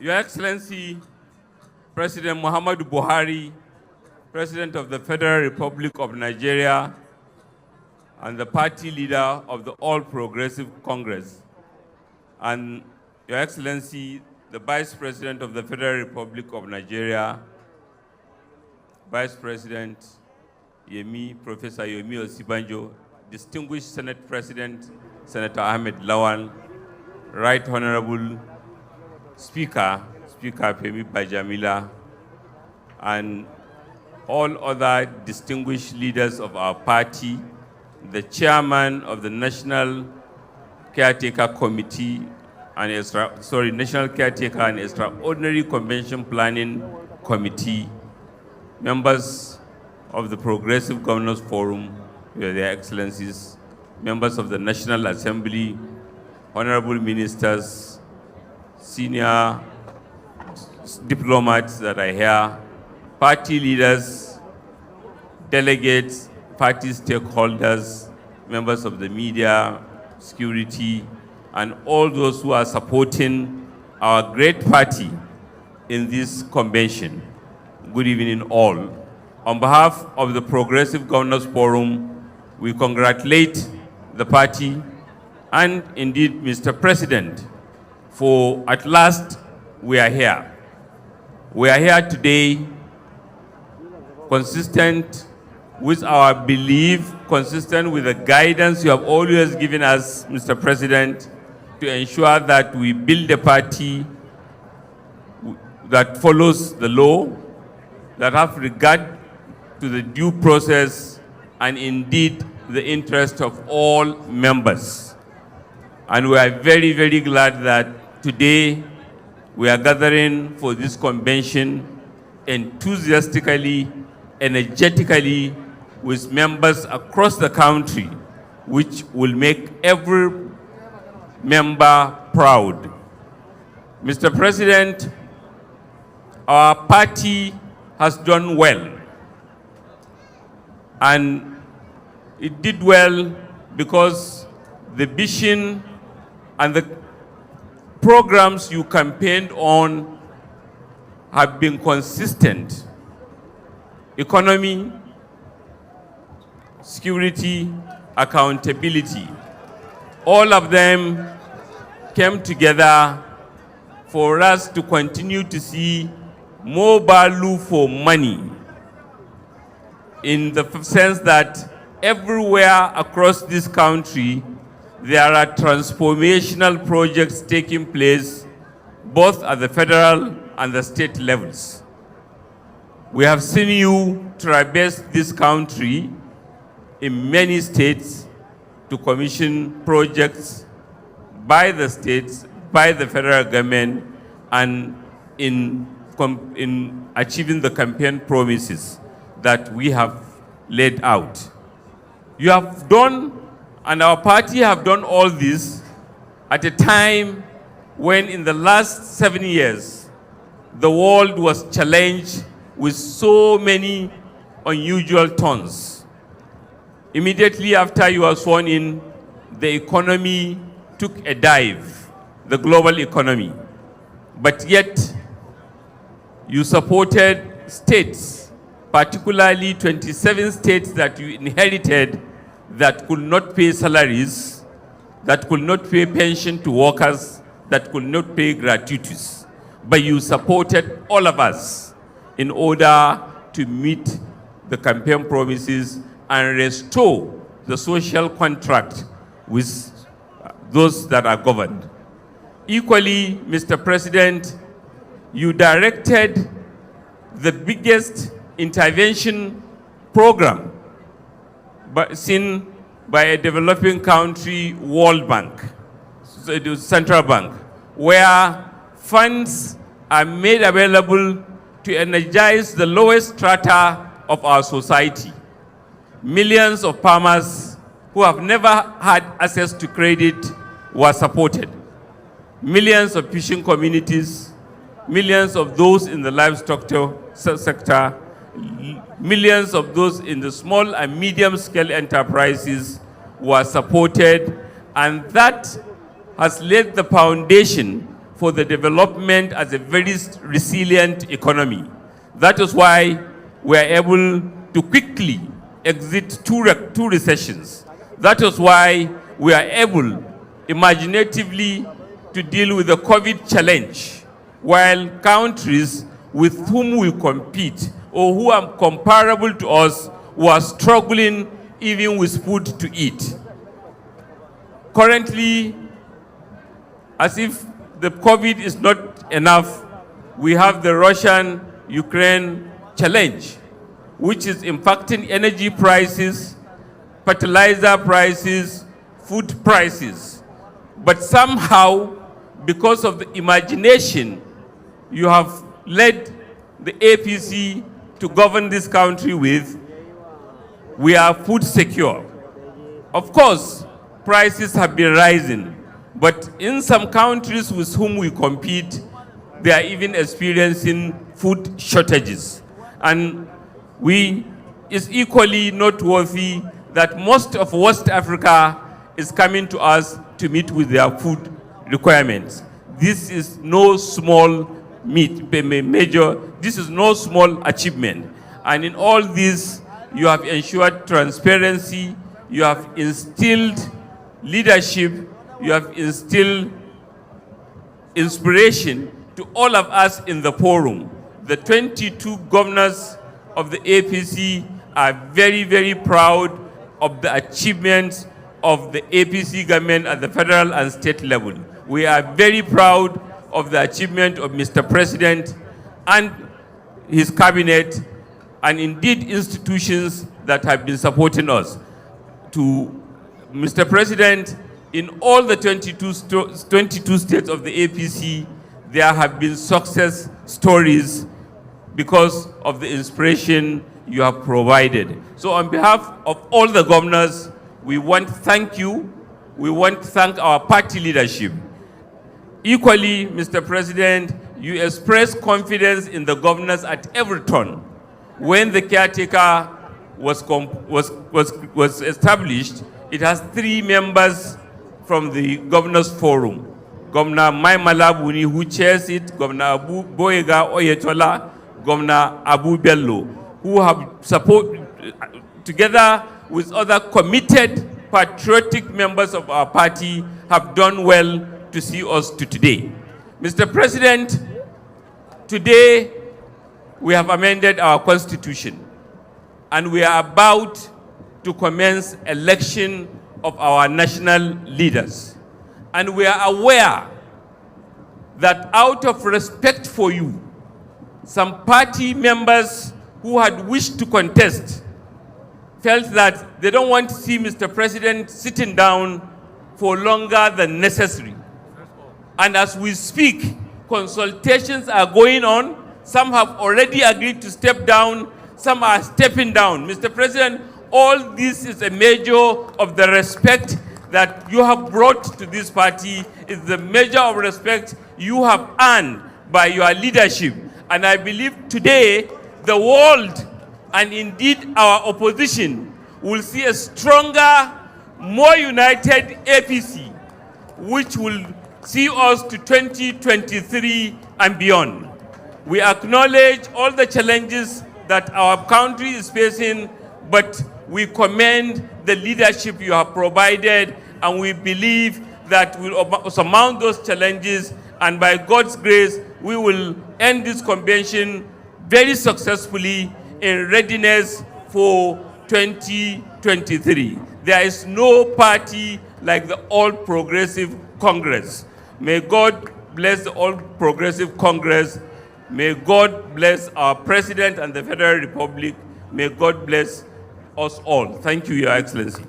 Your Excellency, President Muhammadu Buhari, President of the Federal Republic of Nigeria, and the party leader of the All Progressive Congress, and Your Excellency, the Vice President of the Federal Republic of Nigeria, Vice President Professor Yemi Osibanjo, distinguished Senate President, Senator Ahmed Lawan, Right Honorable Speaker Femi Bajamila, and all other distinguished leaders of our party, the chairman of the National Caretaker Committee and National Caretaker and Extraordinary Convention Planning Committee, members of the Progressive Governors Forum, Their Excellencies, members of the National Assembly, honorable ministers, senior diplomats that are here, party leaders, delegates, party stakeholders, members of the media, security, and all those who are supporting our great party in this convention. Good evening all. On behalf of the Progressive Governors Forum, we congratulate the party and indeed Mr. President for at last we are here. We are here today consistent with our belief, consistent with the guidance you have always given us, Mr. President, to ensure that we build a party that follows the law, that have regard to the due process and indeed the interest of all members. And we are very, very glad that today we are gathering for this convention enthusiastically, energetically, with members across the country, which will make every member proud. Mr. President, our party has done well. And it did well because the vision and the programs you campaigned on have been consistent. Economy, security, accountability, all of them came together for us to continue to see more value for money, in the sense that everywhere across this country, there are transformational projects taking place, both at the federal and the state levels. We have seen you traverse this country in many states to commission projects by the states, by the federal government, and in achieving the campaign promises that we have laid out. You have done, and our party have done all this at a time when in the last 7 years, the world was challenged with so many unusual turns. Immediately after you were sworn in, the economy took a dive, the global economy. But yet, you supported states, particularly 27 states that you inherited that could not pay salaries, that could not pay pension to workers, that could not pay gratuities. But you supported all of us in order to meet the campaign promises and restore the social contract with those that are governed. Equally, Mr. President, you directed the biggest intervention program seen by a developing country, World Bank, Central Bank, where funds are made available to energize the lowest strata of our society. Millions of farmers who have never had access to credit were supported. Millions of fishing communities, millions of those in the livestock sector, millions of those in the small and medium-scale enterprises were supported, and that has laid the foundation for the development as a very resilient economy. That is why we are able to quickly exit two recessions. That is why we are able imaginatively to deal with the COVID challenge, while countries with whom we compete or who are comparable to us who are struggling even with food to eat. Currently, as if the COVID is not enough, we have the Russian-Ukraine challenge, which is impacting energy prices, fertilizer prices, food prices. But somehow, because of the imagination you have led the APC to govern this country with, we are food secure. Of course, prices have been rising, but in some countries with whom we compete, they are even experiencing food shortages. And it's equally noteworthy that most of West Africa is coming to us to meet with their food requirements. This is no small this is no small achievement. And in all this, you have ensured transparency, you have instilled leadership, you have instilled inspiration to all of us in the forum. The 22 governors of the APC are very, very proud of the achievements of the APC government at the federal and state level. We are very proud of the achievement of Mr. President and his cabinet, and indeed institutions that have been supporting us. To Mr. President, in all the 22 states of the APC, there have been success stories because of the inspiration you have provided. So on behalf of all the governors, we want to thank you. We want to thank our party leadership. Equally, Mr. President, you expressed confidence in the governors at every turn. When the caretaker was established, it has 3 members from the Governors Forum. Governor Mai Malabuni, who chairs it, Governor Abu Boyega Oyetola, Governor Abu Bello, who have together with other committed, patriotic members of our party, have done well to see us to today. Mr. President, today we have amended our constitution and we are about to commence election of our national leaders. And we are aware that out of respect for you, some party members who had wished to contest felt that they don't want to see Mr. President sitting down for longer than necessary. And as we speak, consultations are going on. Some have already agreed to step down. Some are stepping down. Mr. President, all this is a measure of the respect that you have brought to this party. It's the measure of respect you have earned by your leadership. And I believe today, the world and indeed our opposition will see a stronger, more united APC, which will see us to 2023 and beyond. We acknowledge all the challenges that our country is facing, but we commend the leadership you have provided, and we believe that we'll surmount those challenges, and by God's grace, we will end this convention very successfully in readiness for 2023. There is no party like the All Progressive Congress. May God bless the All Progressive Congress. May God bless our President and the Federal Republic. May God bless us all. Thank you, Your Excellency.